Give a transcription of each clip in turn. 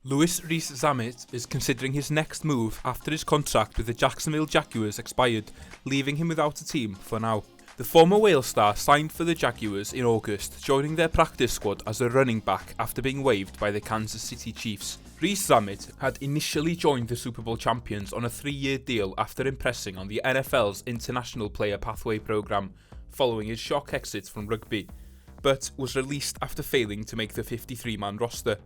Rees Zammit is considering his next move after his contract with the Jacksonville Jaguars expired, leaving him without a team for now. The former Wales star signed for the Jaguars in August, joining their practice squad as a running back after being waived by the Kansas City Chiefs. Rees Zammit had initially joined the Super Bowl champions on a 3-year deal after impressing on the NFL's International Player Pathway program, following his shock exit from rugby, but was released after failing to make the 53-man roster.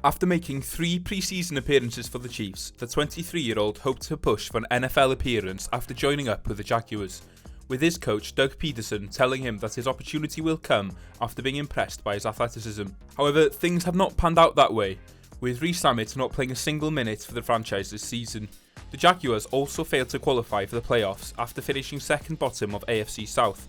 After making 3 pre-season appearances for the Chiefs, the 23-year-old hoped to push for an NFL appearance after joining up with the Jaguars, with his coach Doug Peterson telling him that his opportunity will come after being impressed by his athleticism. However, things have not panned out that way, with Rees Zammit not playing a single minute for the franchise this season. The Jaguars also failed to qualify for the playoffs after finishing second bottom of AFC South,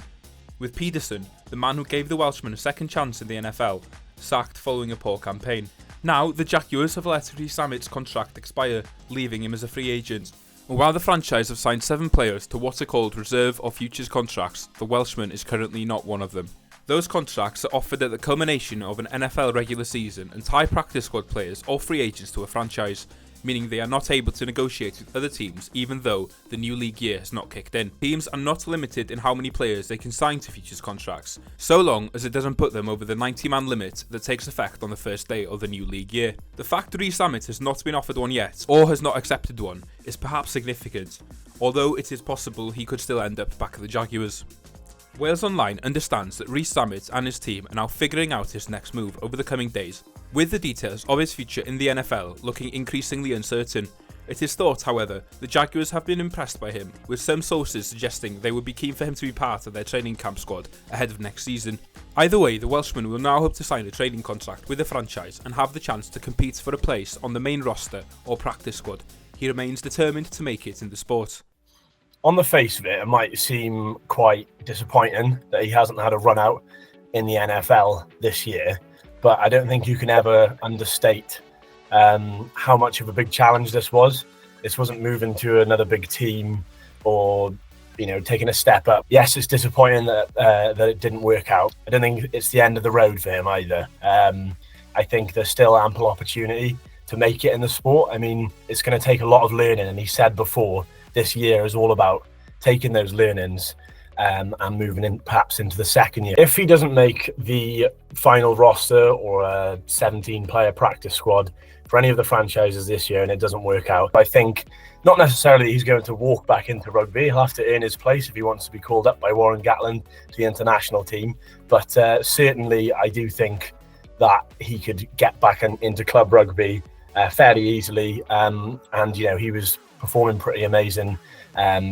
with Peterson, the man who gave the Welshman a second chance in the NFL, sacked following a poor campaign. Now, the Jaguars have let Rees Zammit's contract expire, leaving him as a free agent. And while the franchise have signed 7 players to what are called reserve or futures contracts, the Welshman is currently not one of them. Those contracts are offered at the culmination of an NFL regular season and tie practice squad players or free agents to a franchise, meaning they are not able to negotiate with other teams even though the new league year has not kicked in. Teams are not limited in how many players they can sign to futures contracts, so long as it doesn't put them over the 90-man limit that takes effect on the first day of the new league year. The fact Rees Zammit has not been offered one yet, or has not accepted one, is perhaps significant, although it is possible he could still end up back at the Jaguars. Wales Online understands that Rees Zammit and his team are now figuring out his next move over the coming days, with the details of his future in the NFL looking increasingly uncertain. It is thought, however, the Jaguars have been impressed by him, with some sources suggesting they would be keen for him to be part of their training camp squad ahead of next season. Either way, the Welshman will now hope to sign a training contract with the franchise and have the chance to compete for a place on the main roster or practice squad. He remains determined to make it in the sport. On the face of it might seem quite disappointing that he hasn't had a run out in the NFL this year, but I don't think you can ever understate how much of a big challenge this was. This wasn't moving to another big team or, taking a step up. Yes, it's disappointing that it didn't work out. I don't think it's the end of the road for him either. I think there's still ample opportunity to make it in the sport. I mean, it's going to take a lot of learning, and he said before, this year is all about taking those learnings and moving in perhaps into the second year. If he doesn't make the final roster or a 17-player practice squad for any of the franchises this year and it doesn't work out, I think not necessarily he's going to walk back into rugby. He'll have to earn his place if he wants to be called up by Warren Gatland to the international team. But certainly I do think that he could get back into club rugby fairly easily. And, he was performing pretty amazing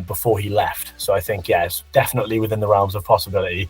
before he left. So I think, it's definitely within the realms of possibility.